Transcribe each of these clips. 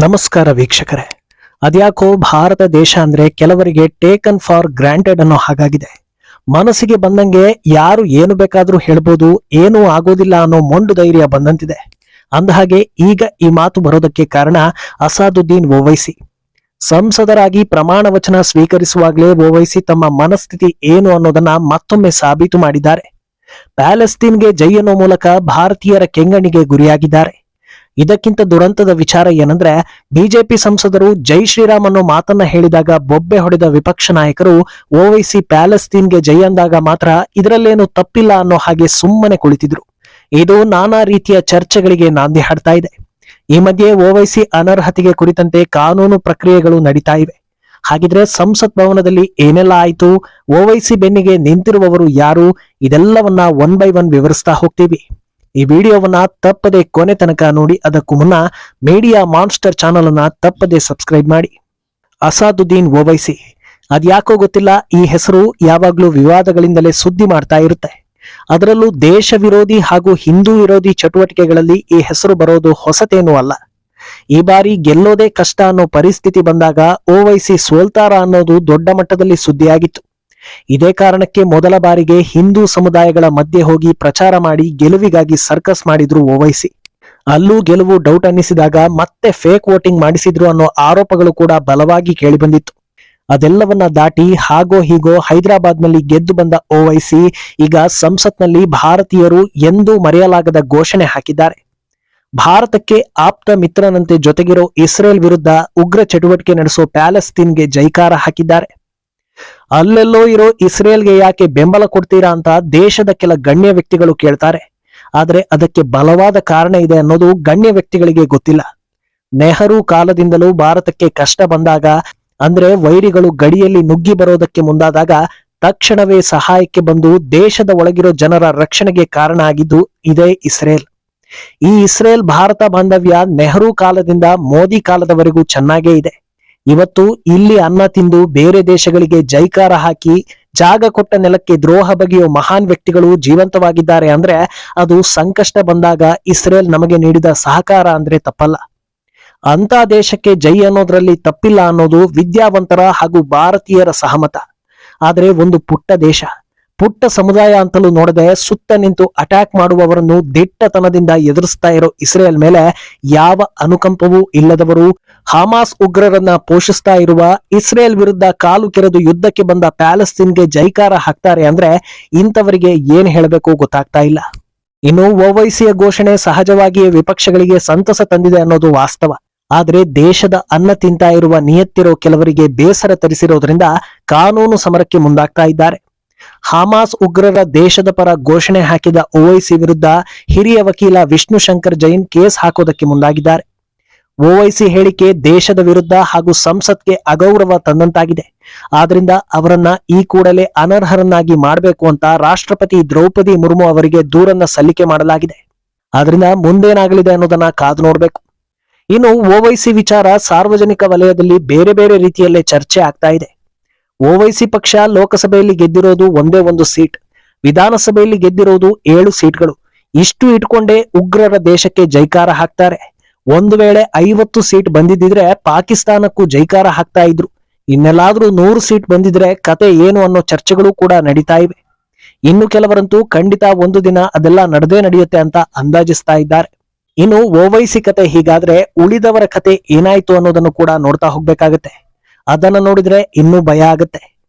ನಮಸ್ಕಾರ ವೀಕ್ಷಕರೇ. ಅದ್ಯಾಕೋ ಭಾರತ ದೇಶ ಅಂದ್ರೆ ಕೆಲವರಿಗೆ ಟೇಕನ್ ಫಾರ್ ಗ್ರಾಂಟೆಡ್ ಅನ್ನೋ ಹಾಗಾಗಿದೆ. ಮನಸ್ಸಿಗೆ ಬಂದಂಗೆ ಯಾರು ಏನು ಬೇಕಾದ್ರೂ ಹೇಳ್ಬೋದು, ಏನೂ ಆಗೋದಿಲ್ಲ ಅನ್ನೋ ಮೊಂಡು ಧೈರ್ಯ ಬಂದಂತಿದೆ. ಅಂದಹಾಗೆ ಈಗ ಈ ಮಾತು ಬರೋದಕ್ಕೆ ಕಾರಣ ಅಸಾದುದ್ದೀನ್ ಓವೈಸಿ. ಸಂಸದರಾಗಿ ಪ್ರಮಾಣ ವಚನ ಸ್ವೀಕರಿಸುವಾಗಲೇ ಓವೈಸಿ ತಮ್ಮ ಮನಸ್ಥಿತಿ ಏನು ಅನ್ನೋದನ್ನ ಮತ್ತೊಮ್ಮೆ ಸಾಬೀತು ಮಾಡಿದ್ದಾರೆ. ಪ್ಯಾಲೆಸ್ತೀನ್ಗೆ ಜೈ ಅನ್ನೋ ಮೂಲಕ ಭಾರತೀಯರ ಕೆಂಗಣ್ಣಿಗೆ ಗುರಿಯಾಗಿದ್ದಾರೆ. ಇದಕ್ಕಿಂತ ದುರಂತದ ವಿಚಾರ ಏನಂದ್ರೆ, ಬಿಜೆಪಿ ಸಂಸದರು ಜೈ ಶ್ರೀರಾಮ್ ಅನ್ನೋ ಮಾತನ್ನ ಹೇಳಿದಾಗ ಬೊಬ್ಬೆ ಹೊಡೆದ ವಿಪಕ್ಷ ನಾಯಕರು ಓವೈಸಿ ಪ್ಯಾಲೆಸ್ತೀನ್ಗೆ ಜೈ ಅಂದಾಗ ಮಾತ್ರ ಇದರಲ್ಲೇನು ತಪ್ಪಿಲ್ಲ ಅನ್ನೋ ಹಾಗೆ ಸುಮ್ಮನೆ ಕುಳಿತಿದ್ರು. ಇದು ನಾನಾ ರೀತಿಯ ಚರ್ಚೆಗಳಿಗೆ ನಾಂದಿ ಹಾಡ್ತಾ ಇದೆ. ಈ ಮಧ್ಯೆ ಓವೈಸಿ ಅನರ್ಹತೆಗೆ ಕುರಿತಂತೆ ಕಾನೂನು ಪ್ರಕ್ರಿಯೆಗಳು ನಡೀತಾ ಇವೆ. ಹಾಗಿದ್ರೆ ಸಂಸತ್ ಭವನದಲ್ಲಿ ಏನೆಲ್ಲ ಆಯ್ತು, ಓವೈಸಿ ಬೆನ್ನಿಗೆ ನಿಂತಿರುವವರು ಯಾರು, ಇದೆಲ್ಲವನ್ನ ಒನ್ ಬೈ ಒನ್ ವಿವರಿಸ್ತಾ ಹೋಗ್ತೀವಿ. ಈ ವಿಡಿಯೋವನ್ನ ತಪ್ಪದೆ ಕೊನೆ ತನಕ ನೋಡಿ. ಅದಕ್ಕೂ ಮುನ್ನ ಮೀಡಿಯಾ ಮಾನ್ಸ್ಟರ್ ಚಾನಲ್ ಅನ್ನ ತಪ್ಪದೆ ಸಬ್ಸ್ಕ್ರೈಬ್ ಮಾಡಿ. ಅಸಾದುದ್ದೀನ್ ಓವೈಸಿ, ಅದ್ಯಾಕೋ ಗೊತ್ತಿಲ್ಲ, ಈ ಹೆಸರು ಯಾವಾಗ್ಲೂ ವಿವಾದಗಳಿಂದಲೇ ಸುದ್ದಿ ಮಾಡ್ತಾ ಇರುತ್ತೆ. ಅದರಲ್ಲೂ ದೇಶ ವಿರೋಧಿ ಹಾಗೂ ಹಿಂದೂ ವಿರೋಧಿ ಚಟುವಟಿಕೆಗಳಲ್ಲಿ ಈ ಹೆಸರು ಬರೋದು ಹೊಸತೇನೂ ಅಲ್ಲ. ಈ ಬಾರಿ ಗೆಲ್ಲೋದೇ ಕಷ್ಟ ಅನ್ನೋ ಪರಿಸ್ಥಿತಿ ಬಂದಾಗ ಓವೈಸಿ ಸೋಲ್ತಾರ ಅನ್ನೋದು ದೊಡ್ಡ ಮಟ್ಟದಲ್ಲಿ ಸುದ್ದಿಯಾಗಿತ್ತು. ಇದೇ ಕಾರಣಕ್ಕೆ ಮೊದಲ ಬಾರಿಗೆ ಹಿಂದೂ ಸಮುದಾಯಗಳ ಮಧ್ಯೆ ಹೋಗಿ ಪ್ರಚಾರ ಮಾಡಿ ಗೆಲುವಿಗಾಗಿ ಸರ್ಕಸ್ ಮಾಡಿದ್ರು ಓವೈಸಿ. ಅಲ್ಲೂ ಗೆಲುವು ಡೌಟ್ ಅನ್ನಿಸಿದಾಗ ಮತ್ತೆ ಫೇಕ್ ವೋಟಿಂಗ್ ಮಾಡಿಸಿದ್ರು ಅನ್ನೋ ಆರೋಪಗಳು ಕೂಡ ಬಲವಾಗಿ ಕೇಳಿಬಂದಿತ್ತು. ಅದೆಲ್ಲವನ್ನ ದಾಟಿ ಹಾಗೋ ಹೀಗೋ ಹೈದರಾಬಾದ್ನಲ್ಲಿ ಗೆದ್ದು ಬಂದ ಓವೈಸಿ ಈಗ ಸಂಸತ್ನಲ್ಲಿ ಭಾರತೀಯರು ಎಂದೂ ಮರೆಯಲಾಗದ ಘೋಷಣೆ ಹಾಕಿದ್ದಾರೆ. ಭಾರತಕ್ಕೆ ಆಪ್ತ ಮಿತ್ರನಂತೆ ಜೊತೆಗಿರೋ ಇಸ್ರೇಲ್ ವಿರುದ್ಧ ಉಗ್ರ ಚಟುವಟಿಕೆ ನಡೆಸೋ ಪ್ಯಾಲೆಸ್ತೀನ್ಗೆ ಜೈಕಾರ ಹಾಕಿದ್ದಾರೆ. ಅಲ್ಲೆಲ್ಲೋ ಇರೋ ಇಸ್ರೇಲ್ಗೆ ಯಾಕೆ ಬೆಂಬಲ ಕೊಡ್ತೀರಾ ಅಂತ ದೇಶದ ಕೆಲ ಗಣ್ಯ ವ್ಯಕ್ತಿಗಳು ಕೇಳ್ತಾರೆ. ಆದ್ರೆ ಅದಕ್ಕೆ ಬಲವಾದ ಕಾರಣ ಇದೆ ಅನ್ನೋದು ಗಣ್ಯ ವ್ಯಕ್ತಿಗಳಿಗೆ ಗೊತ್ತಿಲ್ಲ. ನೆಹರು ಕಾಲದಿಂದಲೂ ಭಾರತಕ್ಕೆ ಕಷ್ಟ ಬಂದಾಗ, ಅಂದ್ರೆ ವೈರಿಗಳು ಗಡಿಯಲ್ಲಿ ನುಗ್ಗಿ ಬರೋದಕ್ಕೆ ಮುಂದಾದಾಗ ತಕ್ಷಣವೇ ಸಹಾಯಕ್ಕೆ ಬಂದು ದೇಶದ ಒಳಗಿರೋ ಜನರ ರಕ್ಷಣೆಗೆ ಕಾರಣ ಆಗಿದ್ದು ಇದೇ ಇಸ್ರೇಲ್. ಈ ಇಸ್ರೇಲ್ ಭಾರತ ಬಾಂಧವ್ಯ ನೆಹರು ಕಾಲದಿಂದ ಮೋದಿ ಕಾಲದವರೆಗೂ ಚೆನ್ನಾಗೇ ಇದೆ. ಇವತ್ತು ಇಲ್ಲಿ ಅನ್ನ ತಿಂದು ಬೇರೆ ದೇಶಗಳಿಗೆ ಜೈಕಾರ ಹಾಕಿ ಜಾಗ ಕೊಟ್ಟ ನೆಲಕ್ಕೆ ದ್ರೋಹ ಬಗೆಯೋ ಮಹಾನ್ ವ್ಯಕ್ತಿಗಳು ಜೀವಂತವಾಗಿದ್ದಾರೆ ಅಂದ್ರೆ ಅದು ಸಂಕಷ್ಟ ಬಂದಾಗ ಇಸ್ರೇಲ್ ನಮಗೆ ನೀಡಿದ ಸಹಕಾರ ಅಂದ್ರೆ ತಪ್ಪಲ್ಲ. ಅಂತ ದೇಶಕ್ಕೆ ಜೈ ಅನ್ನೋದ್ರಲ್ಲಿ ತಪ್ಪಿಲ್ಲ ಅನ್ನೋದು ವಿದ್ಯಾವಂತರ ಹಾಗೂ ಭಾರತೀಯರ ಸಹಮತ. ಆದ್ರೆ ಒಂದು ಪುಟ್ಟ ದೇಶ, ಪುಟ್ಟ ಸಮುದಾಯ ಅಂತಲೂ ನೋಡದೆ ಸುತ್ತ ನಿಂತು ಅಟ್ಯಾಕ್ ಮಾಡುವವರನ್ನು ದಿಟ್ಟತನದಿಂದ ಎದುರಿಸ್ತಾ ಇರೋ ಇಸ್ರೇಲ್ ಮೇಲೆ ಯಾವ ಅನುಕಂಪವೂ ಇಲ್ಲದವರು, ಹಮಾಸ್ ಉಗ್ರರನ್ನ ಪೋಷಿಸ್ತಾ ಇರುವ ಇಸ್ರೇಲ್ ವಿರುದ್ಧ ಕಾಲು ಕೆರೆದು ಯುದ್ಧಕ್ಕೆ ಬಂದ ಪ್ಯಾಲೆಸ್ತೀನ್ಗೆ ಜೈಕಾರ ಹಾಕ್ತಾರೆ ಅಂದ್ರೆ ಇಂಥವರಿಗೆ ಏನ್ ಹೇಳಬೇಕು ಗೊತ್ತಾಗ್ತಾ ಇಲ್ಲ. ಇನ್ನು ಓವೈಸಿಯ ಘೋಷಣೆ ಸಹಜವಾಗಿಯೇ ವಿಪಕ್ಷಗಳಿಗೆ ಸಂತಸ ತಂದಿದೆ ಅನ್ನೋದು ವಾಸ್ತವ. ಆದ್ರೆ ದೇಶದ ಅನ್ನ ತಿಂತಾ ಇರುವ ನಿಯತ್ತಿರೋ ಕೆಲವರಿಗೆ ಬೇಸರ ತರಿಸಿರೋದ್ರಿಂದ ಕಾನೂನು ಸಮರಕ್ಕೆ ಮುಂದಾಗ್ತಾ ಇದ್ದಾರೆ. ಹಮಾಸ್ ಉಗ್ರರ ದೇಶದ ಪರ ಘೋಷಣೆ ಹಾಕಿದ ಓವೈಸಿ ವಿರುದ್ಧ ಹಿರಿಯ ವಕೀಲ ವಿಷ್ಣು ಶಂಕರ್ ಜೈನ್ ಕೇಸ್ ಹಾಕೋದಕ್ಕೆ ಮುಂದಾಗಿದ್ದಾರೆ. ಓವೈಸಿ ಹೇಳಿಕೆ ದೇಶದ ವಿರುದ್ಧ ಹಾಗೂ ಸಂಸತ್ಗೆ ಅಗೌರವ ತಂದಂತಾಗಿದೆ. ಆದ್ರಿಂದ ಅವರನ್ನ ಈ ಕೂಡಲೇ ಅನರ್ಹರನ್ನಾಗಿ ಮಾಡಬೇಕು ಅಂತ ರಾಷ್ಟ್ರಪತಿ ದ್ರೌಪದಿ ಮುರ್ಮು ಅವರಿಗೆ ದೂರನ್ನ ಸಲ್ಲಿಕೆ ಮಾಡಲಾಗಿದೆ. ಆದ್ರಿಂದ ಮುಂದೇನಾಗಲಿದೆ ಅನ್ನೋದನ್ನ ಕಾದು ನೋಡ್ಬೇಕು. ಇನ್ನು ಓವೈಸಿ ವಿಚಾರ ಸಾರ್ವಜನಿಕ ವಲಯದಲ್ಲಿ ಬೇರೆ ಬೇರೆ ರೀತಿಯಲ್ಲೇ ಚರ್ಚೆ ಆಗ್ತಾ ಇದೆ. ಓವೈಸಿ ಪಕ್ಷ ಲೋಕಸಭೆಯಲ್ಲಿ ಗೆದ್ದಿರೋದು ಒಂದೇ ಒಂದು ಸೀಟ್, ವಿಧಾನಸಭೆಯಲ್ಲಿ ಗೆದ್ದಿರೋದು 7 ಸೀಟ್ಗಳು. ಇಷ್ಟು ಇಟ್ಕೊಂಡೇ ಉಗ್ರರ ದೇಶಕ್ಕೆ ಜೈಕಾರ ಹಾಕ್ತಾರೆ. ಒಂದು ವೇಳೆ 50 ಸೀಟ್ ಬಂದಿದ್ರೆ ಪಾಕಿಸ್ತಾನಕ್ಕೂ ಜೈಕಾರ ಹಾಕ್ತಾ ಇದ್ರು. ಇನ್ನೆಲ್ಲಾದ್ರೂ 100 ಸೀಟ್ ಬಂದಿದ್ರೆ ಕತೆ ಏನು ಅನ್ನೋ ಚರ್ಚೆಗಳು ಕೂಡ ನಡೀತಾ ಇವೆ. ಇನ್ನು ಕೆಲವರಂತೂ ಖಂಡಿತ ಒಂದು ದಿನ ಅದೆಲ್ಲ ನಡೆದೇ ನಡೆಯುತ್ತೆ ಅಂತ ಅಂದಾಜಿಸ್ತಾ ಇದ್ದಾರೆ. ಇನ್ನು ಓವೈಸಿ ಕತೆ ಹೀಗಾದ್ರೆ ಉಳಿದವರ ಕತೆ ಏನಾಯ್ತು ಅನ್ನೋದನ್ನು ಕೂಡ ನೋಡ್ತಾ ಹೋಗ್ಬೇಕಾಗತ್ತೆ. ಅದನ್ನ ನೋಡಿದ್ರೆ ಇನ್ನೂ ಭಯ ಆಗತ್ತೆ.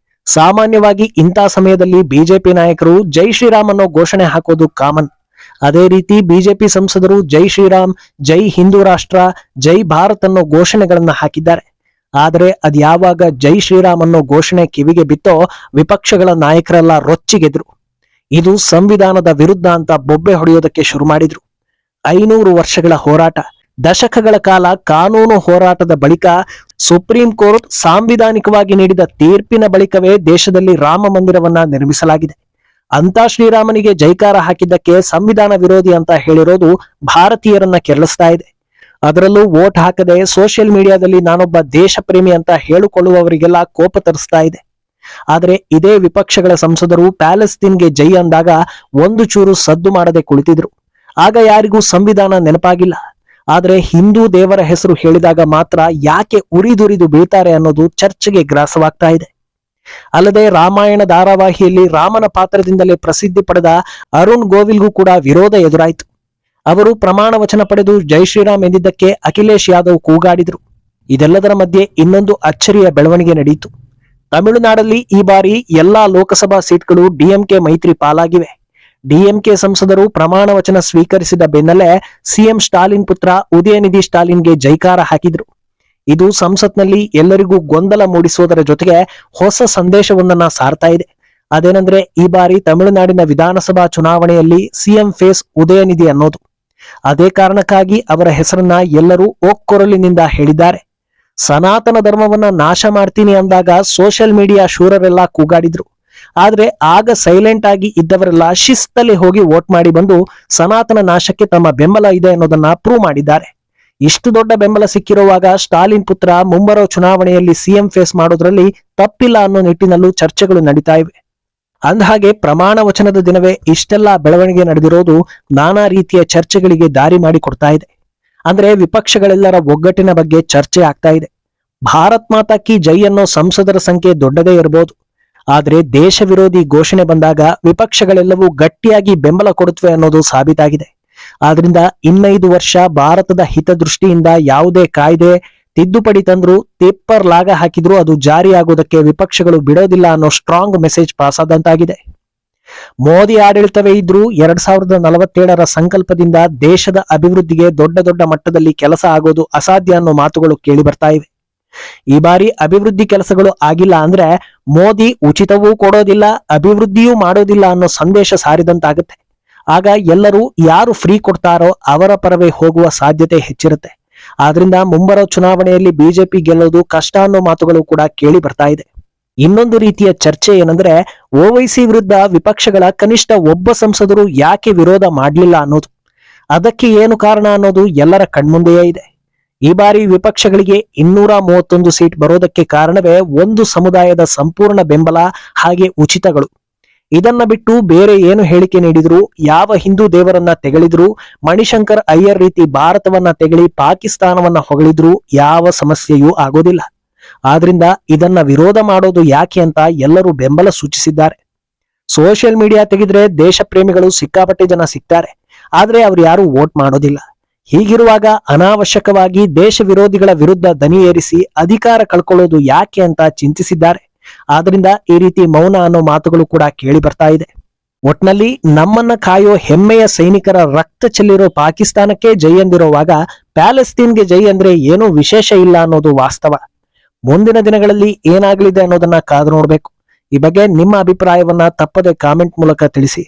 ಸಾಮಾನ್ಯವಾಗಿ ಇಂಥ ಸಮಯದಲ್ಲಿ ಬಿಜೆಪಿ ನಾಯಕರು ಜೈ ಶ್ರೀರಾಮ್ ಅನ್ನೋ ಘೋಷಣೆ ಹಾಕೋದು ಕಾಮನ್. ಅದೇ ರೀತಿ ಬಿಜೆಪಿ ಸಂಸದರು ಜೈ ಶ್ರೀರಾಮ್, ಜೈ ಹಿಂದೂ ರಾಷ್ಟ್ರ, ಜೈ ಭಾರತ್ ಅನ್ನೋ ಘೋಷಣೆಗಳನ್ನ ಹಾಕಿದ್ದಾರೆ. ಆದ್ರೆ ಅದ್ಯಾವಾಗ ಜೈ ಶ್ರೀರಾಮ್ ಅನ್ನೋ ಘೋಷಣೆ ಕಿವಿಗೆ ಬಿತ್ತೋ ವಿಪಕ್ಷಗಳ ನಾಯಕರೆಲ್ಲ ರೊಚ್ಚಿಗೆದ್ರು. ಇದು ಸಂವಿಧಾನದ ವಿರುದ್ಧ ಅಂತ ಬೊಬ್ಬೆ ಹೊಡೆಯೋದಕ್ಕೆ ಶುರು ಮಾಡಿದ್ರು. 500 ವರ್ಷಗಳ ಹೋರಾಟ, ದಶಕಗಳ ಕಾಲ ಕಾನೂನು ಹೋರಾಟದ ಬಳಿಕ ಸುಪ್ರೀಂ ಕೋರ್ಟ್ ಸಾಂವಿಧಾನಿಕವಾಗಿ ನೀಡಿದ ತೀರ್ಪಿನ ಬಳಿಕವೇ ದೇಶದಲ್ಲಿ ರಾಮ ಮಂದಿರವನ್ನ ನಿರ್ಮಿಸಲಾಗಿದೆ. ಅಂತ ಶ್ರೀರಾಮನಿಗೆ ಜೈಕಾರ ಹಾಕಿದ್ದಕ್ಕೆ ಸಂವಿಧಾನ ವಿರೋಧಿ ಅಂತ ಹೇಳಿರೋದು ಭಾರತೀಯರನ್ನ ಕೆರಳಿಸ್ತಾ ಇದೆ. ಅದರಲ್ಲೂ ವೋಟ್ ಹಾಕದೆ ಸೋಷಿಯಲ್ ಮೀಡಿಯಾದಲ್ಲಿ ನಾನೊಬ್ಬ ದೇಶ ಪ್ರೇಮಿ ಅಂತ ಹೇಳಿಕೊಳ್ಳುವವರಿಗೆಲ್ಲ ಕೋಪ ತರಿಸ್ತಾ ಇದೆ. ಆದ್ರೆ ಇದೇ ವಿಪಕ್ಷಗಳ ಸಂಸದರು ಪ್ಯಾಲೆಸ್ತೀನ್ಗೆ ಜೈ ಅಂದಾಗ ಒಂದು ಚೂರು ಸದ್ದು ಮಾಡದೆ ಕುಳಿತಿದ್ರು. ಆಗ ಯಾರಿಗೂ ಸಂವಿಧಾನ ನೆನಪಾಗಿಲ್ಲ. ಆದ್ರೆ ಹಿಂದೂ ದೇವರ ಹೆಸರು ಹೇಳಿದಾಗ ಮಾತ್ರ ಯಾಕೆ ಉರಿದುರಿದು ಬೀಳ್ತಾರೆ ಅನ್ನೋದು ಚರ್ಚೆಗೆ ಗ್ರಾಸವಾಗ್ತಾ ಇದೆ. ಅಲ್ಲದೆ ರಾಮಾಯಣ ಧಾರಾವಾಹಿಯಲ್ಲಿ ರಾಮನ ಪಾತ್ರದಿಂದಲೇ ಪ್ರಸಿದ್ಧಿ ಪಡೆದ ಅರುಣ್ ಗೋವಿಲ್ಗೂ ಕೂಡ ವಿರೋಧ ಎದುರಾಯಿತು. ಅವರು ಪ್ರಮಾಣ ವಚನ ಪಡೆದು ಜೈ ಶ್ರೀರಾಮ್ ಎಂದಿದ್ದಕ್ಕೆ ಅಖಿಲೇಶ್ ಯಾದವ್ ಕೂಗಾಡಿದ್ರು. ಇದೆಲ್ಲದರ ಮಧ್ಯೆ ಇನ್ನೊಂದು ಅಚ್ಚರಿಯ ಬೆಳವಣಿಗೆ ನಡೆಯಿತು. ತಮಿಳುನಾಡಲ್ಲಿ ಈ ಬಾರಿ ಎಲ್ಲಾ ಲೋಕಸಭಾ ಸೀಟ್ಗಳು ಡಿಎಂಕೆ ಮೈತ್ರಿ ಪಾಲಾಗಿವೆ. ಡಿಎಂಕೆ ಸಂಸದರು ಪ್ರಮಾಣ ವಚನ ಸ್ವೀಕರಿಸಿದ ಬೆನ್ನಲ್ಲೇ ಸಿಎಂ ಸ್ಟಾಲಿನ್ ಪುತ್ರ ಉದಯನಿಧಿ ಸ್ಟಾಲಿನ್ಗೆ ಜೈಕಾರ ಹಾಕಿದ್ರು. ಇದು ಸಂಸತ್ನಲ್ಲಿ ಎಲ್ಲರಿಗೂ ಗೊಂದಲ ಮೂಡಿಸುವುದರ ಜೊತೆಗೆ ಹೊಸ ಸಂದೇಶವೊಂದನ್ನ ಸಾರ್ತಾ ಇದೆ. ಅದೇನೆಂದ್ರೆ ಈ ಬಾರಿ ತಮಿಳುನಾಡಿನ ವಿಧಾನಸಭಾ ಚುನಾವಣೆಯಲ್ಲಿ ಸಿಎಂ ಫೇಸ್ ಉದಯನಿಧಿ ಅನ್ನೋದು. ಅದೇ ಕಾರಣಕ್ಕಾಗಿ ಅವರ ಹೆಸರನ್ನ ಎಲ್ಲರೂ ಒಕ್ಕೊರಲಿನಿಂದ ಹೇಳಿದ್ದಾರೆ. ಸನಾತನ ಧರ್ಮವನ್ನ ನಾಶ ಮಾಡ್ತೀನಿ ಅಂದಾಗ ಸೋಷಿಯಲ್ ಮೀಡಿಯಾ ಶೂರರೆಲ್ಲ ಕೂಗಾಡಿದ್ರು. ಆದ್ರೆ ಆಗ ಸೈಲೆಂಟ್ ಆಗಿ ಇದ್ದವರೆಲ್ಲ ಶಿಸ್ತಲ್ಲಿ ಹೋಗಿ ವೋಟ್ ಮಾಡಿ ಬಂದು ಸನಾತನ ನಾಶಕ್ಕೆ ತಮ್ಮ ಬೆಂಬಲ ಇದೆ ಅನ್ನೋದನ್ನ ಪ್ರೂವ್ ಮಾಡಿದ್ದಾರೆ. ಇಷ್ಟು ದೊಡ್ಡ ಬೆಂಬಲ ಸಿಕ್ಕಿರುವಾಗ ಸ್ಟಾಲಿನ್ ಪುತ್ರ ಮುಂಬರೋ ಚುನಾವಣೆಯಲ್ಲಿ ಸಿಎಂ ಫೇಸ್ ಮಾಡೋದ್ರಲ್ಲಿ ತಪ್ಪಿಲ್ಲ ಅನ್ನೋ ನಿಟ್ಟಿನಲ್ಲೂ ಚರ್ಚೆಗಳು ನಡೀತಾ ಇವೆ. ಅಂದಹಾಗೆ ಪ್ರಮಾಣ ವಚನದ ದಿನವೇ ಇಷ್ಟೆಲ್ಲ ಬೆಳವಣಿಗೆ ನಡೆದಿರೋದು ನಾನಾ ರೀತಿಯ ಚರ್ಚೆಗಳಿಗೆ ದಾರಿ ಮಾಡಿಕೊಡ್ತಾ ಇದೆ. ಅಂದ್ರೆ ವಿಪಕ್ಷಗಳೆಲ್ಲರ ಒಗ್ಗಟ್ಟಿನ ಬಗ್ಗೆ ಚರ್ಚೆ ಆಗ್ತಾ ಇದೆ. ಭಾರತ್ ಮಾತಾ ಕಿ ಜೈ ಅನ್ನೋ ಸಂಸದರ ಸಂಖ್ಯೆ ದೊಡ್ಡದೇ ಇರಬಹುದು, ಆದ್ರೆ ದೇಶ ವಿರೋಧಿ ಘೋಷಣೆ ಬಂದಾಗ ವಿಪಕ್ಷಗಳೆಲ್ಲವೂ ಗಟ್ಟಿಯಾಗಿ ಬೆಂಬಲ ಕೊಡುತ್ತವೆ ಅನ್ನೋದು ಸಾಬೀತಾಗಿದೆ. ಆದ್ರಿಂದ 5 ವರ್ಷ ಭಾರತದ ಹಿತದೃಷ್ಟಿಯಿಂದ ಯಾವುದೇ ಕಾಯ್ದೆ ತಿದ್ದುಪಡಿ ತಂದ್ರು, ಪೇಪರ್ ಲಾಗ ಹಾಕಿದ್ರು ಅದು ಜಾರಿಯಾಗುವುದಕ್ಕೆ ವಿಪಕ್ಷಗಳು ಬಿಡೋದಿಲ್ಲ ಅನ್ನೋ ಸ್ಟ್ರಾಂಗ್ ಮೆಸೇಜ್ ಪಾಸ್ ಆದಂತಾಗಿದೆ. ಮೋದಿ ಆಡಳಿತವೇ ಇದ್ರೂ 2047ರ ಸಂಕಲ್ಪದಿಂದ ದೇಶದ ಅಭಿವೃದ್ಧಿಗೆ ದೊಡ್ಡ ದೊಡ್ಡ ಮಟ್ಟದಲ್ಲಿ ಕೆಲಸ ಆಗೋದು ಅಸಾಧ್ಯ ಅನ್ನೋ ಮಾತುಗಳು ಕೇಳಿ ಬರ್ತಾ ಇವೆ. ಈ ಬಾರಿ ಅಭಿವೃದ್ಧಿ ಕೆಲಸಗಳು ಆಗಿಲ್ಲ ಅಂದ್ರೆ ಮೋದಿ ಉಚಿತವೂ ಕೊಡೋದಿಲ್ಲ, ಅಭಿವೃದ್ಧಿಯೂ ಮಾಡೋದಿಲ್ಲ ಅನ್ನೋ ಸಂದೇಶ ಸಾರಿದಂತಾಗುತ್ತೆ. ಆಗ ಎಲ್ಲರೂ ಯಾರು ಫ್ರೀ ಕೊಡ್ತಾರೋ ಅವರ ಪರವೇ ಹೋಗುವ ಸಾಧ್ಯತೆ ಹೆಚ್ಚಿರುತ್ತೆ. ಆದ್ರಿಂದ ಮುಂಬರೋ ಚುನಾವಣೆಯಲ್ಲಿ ಬಿಜೆಪಿ ಗೆಲ್ಲೋದು ಕಷ್ಟ ಅನ್ನೋ ಮಾತುಗಳು ಕೂಡ ಕೇಳಿ ಬರ್ತಾ ಇದೆ. ಇನ್ನೊಂದು ರೀತಿಯ ಚರ್ಚೆ ಏನಂದ್ರೆ ಓವೈಸಿ ವಿರುದ್ಧ ವಿಪಕ್ಷಗಳ ಕನಿಷ್ಠ ಒಬ್ಬ ಸಂಸದರು ಯಾಕೆ ವಿರೋಧ ಮಾಡಲಿಲ್ಲ ಅನ್ನೋದು. ಅದಕ್ಕೆ ಏನು ಕಾರಣ ಅನ್ನೋದು ಎಲ್ಲರ ಕಣ್ಮುಂದೆಯೇ ಇದೆ. ಈ ಬಾರಿ ವಿಪಕ್ಷಗಳಿಗೆ 231 ಸೀಟ್ ಬರೋದಕ್ಕೆ ಕಾರಣವೇ ಒಂದು ಸಮುದಾಯದ ಸಂಪೂರ್ಣ ಬೆಂಬಲ ಹಾಗೆ ಉಚಿತಗಳು. ಇದನ್ನ ಬಿಟ್ಟು ಬೇರೆ ಏನು ಹೇಳಿಕೆ ನೀಡಿದ್ರು, ಯಾವ ಹಿಂದೂ ದೇವರನ್ನ ತೆಗಳಿದ್ರು, ಮಣಿಶಂಕರ್ ಅಯ್ಯರ್ ರೀತಿ ಭಾರತವನ್ನ ತೆಗಳಿ ಪಾಕಿಸ್ತಾನವನ್ನ ಹೊಗಳಿದ್ರು ಯಾವ ಸಮಸ್ಯೆಯೂ ಆಗೋದಿಲ್ಲ. ಆದ್ರಿಂದ ಇದನ್ನ ವಿರೋಧ ಮಾಡೋದು ಯಾಕೆ ಅಂತ ಎಲ್ಲರೂ ಬೆಂಬಲ ಸೂಚಿಸಿದ್ದಾರೆ. ಸೋಷಿಯಲ್ ಮೀಡಿಯಾ ತೆಗೆದ್ರೆ ದೇಶ ಪ್ರೇಮಿಗಳು ಸಿಕ್ಕಾಪಟ್ಟೆ ಜನ ಸಿಗ್ತಾರೆ, ಆದ್ರೆ ಅವ್ರು ಯಾರು ವೋಟ್ ಮಾಡೋದಿಲ್ಲ. ಹೀಗಿರುವಾಗ ಅನಾವಶ್ಯಕವಾಗಿ ದೇಶ ವಿರೋಧಿಗಳ ವಿರುದ್ಧ ದನಿ ಏರಿಸಿ ಅಧಿಕಾರ ಕಳ್ಕೊಳ್ಳೋದು ಯಾಕೆ ಅಂತ ಚಿಂತಿಸಿದ್ದಾರೆ. ಆದ್ರಿಂದ ಈ ರೀತಿ ಮೌನ ಅನ್ನೋ ಮಾತುಗಳು ಕೂಡ ಕೇಳಿ ಬರ್ತಾ ಇದೆ. ಒಟ್ನಲ್ಲಿ ನಮ್ಮನ್ನ ಕಾಯೋ ಹೆಮ್ಮೆಯ ಸೈನಿಕರ ರಕ್ತ ಚೆಲ್ಲಿರೋ ಪಾಕಿಸ್ತಾನಕ್ಕೆ ಜೈ ಎಂದಿರುವಾಗ ಪ್ಯಾಲೆಸ್ತೀನ್ಗೆ ಜೈ ಅಂದ್ರೆ ಏನೂ ವಿಶೇಷ ಇಲ್ಲ ಅನ್ನೋದು ವಾಸ್ತವ. ಮುಂದಿನ ದಿನಗಳಲ್ಲಿ ಏನಾಗಲಿದೆ ಅನ್ನೋದನ್ನ ಕಾದು ನೋಡ್ಬೇಕು. ಈ ಬಗ್ಗೆ ನಿಮ್ಮ ಅಭಿಪ್ರಾಯವನ್ನ ತಪ್ಪದೆ ಕಾಮೆಂಟ್ ಮೂಲಕ ತಿಳಿಸಿ.